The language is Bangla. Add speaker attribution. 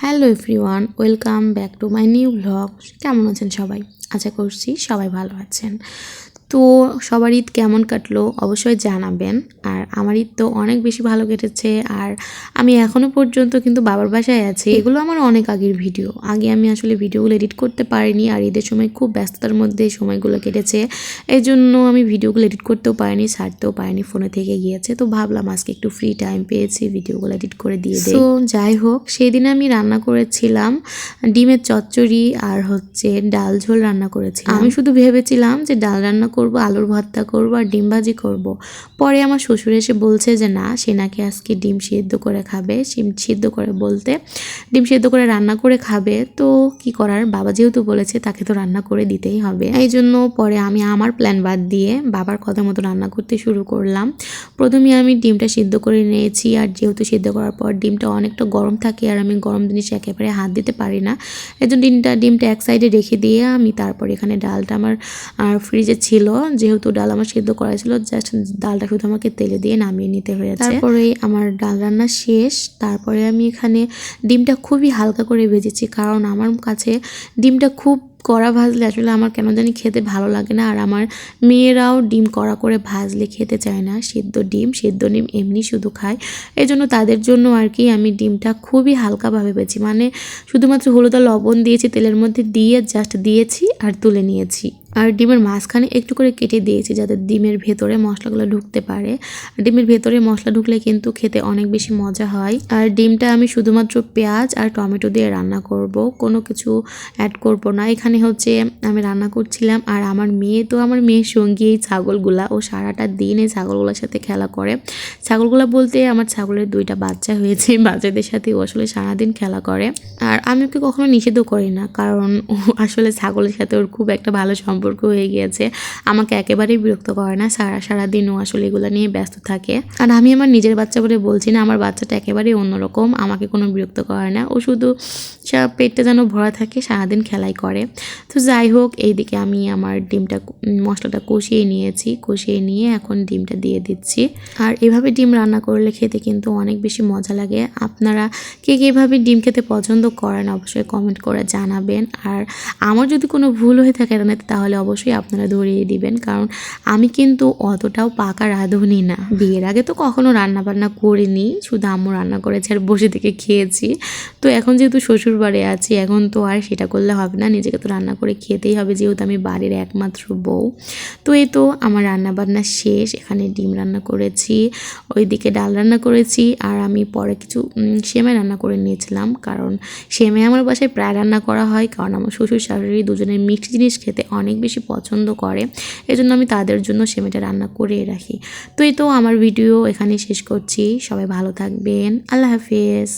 Speaker 1: Hello everyone, welcome back to my new blog. কেমন আছেন সবাই? আশা করছি সবাই ভালো আছেন। তো সবার ঈদ কেমন কাটলো অবশ্যই জানাবেন। আর আমার ঈদ তো অনেক বেশি ভালো কেটেছে। আর আমি এখনও পর্যন্ত কিন্তু বাবার বাসায় আছি। এগুলো আমার অনেক আগের ভিডিও। আগে আমি আসলে ভিডিওগুলো এডিট করতে পারিনি, আর ঈদের সময় খুব ব্যস্ততার মধ্যে সময়গুলো কেটেছে। এই জন্য আমি ভিডিওগুলো এডিট করতেও পারিনি, ছাড়তেও পারিনি, ফোনে থেকে গিয়েছে। তো ভাবলাম আজকে একটু ফ্রি টাইম পেয়েছি, ভিডিওগুলো এডিট করে দিয়ে দিই। তো যাই হোক, সেদিন আমি রান্না করেছিলাম ডিমের চচ্চড়ি আর ডাল ঝোল রান্না করেছিলাম। আমি শুধু ভেবেছিলাম যে ডাল রান্না করব, আলুর ভর্তা করব আর ডিম ভাজি করব। পরে আমার শ্বশুর এসে বলছে যে না, সে নাকি আজকে ডিম সিদ্ধ করে খাবে। ডিম সিদ্ধ করে বলতে ডিম সিদ্ধ করে রান্না করে খাবে। তো কি করার, বাবা যেহেতু বলেছে তাকে তো রান্না করে দিতেই হবে। এই জন্য পরে আমি আমার প্ল্যান বাদ দিয়ে বাবার কথা মতো রান্না করতে শুরু করলাম। প্রথমে আমি ডিমটা সিদ্ধ করে নিয়েছি, আর যেহেতু সিদ্ধ করার পর ডিমটা অনেকটা গরম থাকে, আর আমি গরম জিনিস একেবারে হাত দিতে পারি না। এই জন্য ডিমটা এক সাইডে রেখে দিয়ে আমি তারপর এখানে ডালটা আমার ফ্রিজে ছিল, যেহেতু ডাল আমার সিদ্ধ করা ছিল, জাস্ট ডালটা শুধু আমাকে তেলে দিয়ে নামিয়ে নিতে হয়েছে। তারপরে আমার ডাল রান্না শেষ। তারপরে আমি এখানে ডিমটা খুবই হালকা করে ভেজেছি, কারণ আমার কাছে ডিমটা খুব কড়া ভাজলে আসলে আমার কেন জানি খেতে ভালো লাগে না। আর আমার মেয়েরাও ডিম কড়া করে ভাজলে খেতে চায় না। সিদ্ধ ডিম এমনি শুধু খায়। এই জন্য তাদের জন্য আর কি আমি ডিমটা খুবই হালকাভাবে ভেজেছি, মানে শুধুমাত্র হলুদ আর লবণ দিয়েছি, তেলের মধ্যে দিয়ে জাস্ট দিয়েছি আর তুলে নিয়েছি। আর ডিমের মাঝখানে একটু করে কেটে দিয়েছি, যাতে ডিমের ভেতরে মশলাগুলো ঢুকতে পারে। ডিমের ভেতরে মশলা ঢুকলে কিন্তু খেতে অনেক বেশি মজা হয়। আর ডিমটা আমি শুধুমাত্র পেঁয়াজ আর টমেটো দিয়ে রান্না করব, কোনো কিছু অ্যাড করব না। এখানে আমি রান্না করছিলাম, আর আমার মেয়ের সঙ্গী এই ছাগলগুলা, ও সারাটা দিন এই ছাগলগুলোর সাথে খেলা করে। ছাগলগুলা বলতে আমার ছাগলের 2টা বাচ্চা হয়েছে, বাচ্চাদের সাথে ও আসলে সারাদিন খেলা করে। আর আমি ওকে কখনো নিষেধও করি না, কারণ ও আসলে ছাগলের সাথে ওর খুব একটা ভালো সম্পর্ক হয়ে গিয়েছে। আমাকে একেবারেই বিরক্ত করে না, সারাদিন ও আসলে এগুলো নিয়ে ব্যস্ত থাকে। আর আমি আমার নিজের বাচ্চা বলে বলছি না, আমার বাচ্চাটা একেবারেই অন্যরকম, আমাকে কোনো বিরক্ত করে না। ও শুধু পেটটা যেন ভরা থাকে, সারাদিন খেলাই করে। তো যাই হোক, এইদিকে আমি আমার মশলাটা কষিয়ে নিয়ে এখন ডিমটা দিয়ে দিচ্ছি। আর এভাবে ডিম রান্না করলে খেতে কিন্তু অনেক বেশি মজা লাগে। আপনারা কে এভাবে ডিম খেতে পছন্দ করেন অবশ্যই কমেন্ট করে জানাবেন। আর আমার যদি কোনো ভুল হয়ে থাকে রান্নাতে, তাহলে অবশ্যই আপনারা ধরিয়ে দিবেন, কারণ আমি কিন্তু অতটাও পাকা রাঁধুনি না। বিয়ের আগে তো কখনো রান্না বান্না করিনি, শুধু আম্মু রান্না করেছে আর বসে থেকে খেয়েছি। তো এখন যেহেতু শ্বশুর বাড়ি আছি, এখন তো আর সেটা করলে হবে না, নিজেকে তো রান্না করে খেতেই হবে, যেহেতু আমি বাড়ির একমাত্র বউ। তো এই তো আমার রান্না বান্না শেষ। এখানে ডিম রান্না করেছি, ওইদিকে ডাল রান্না করেছি, আর আমি পরে কিছু সেমাই রান্না করে নিয়েছিলাম, কারণ সেমাই আমার বাসায় প্রায় রান্না করা হয়, কারণ আমার শ্বশুর শাশুড়ি দুজনের মিষ্টি জিনিস খেতে অনেক বেশি পছন্দ করে। এজন্য আমি তাদের জন্য সেমাইটা রান্না করে রাখি। তো এই তো আমার ভিডিও এখানে শেষ করছি। সবাই ভালো থাকবেন, আল্লাহ হাফেজ।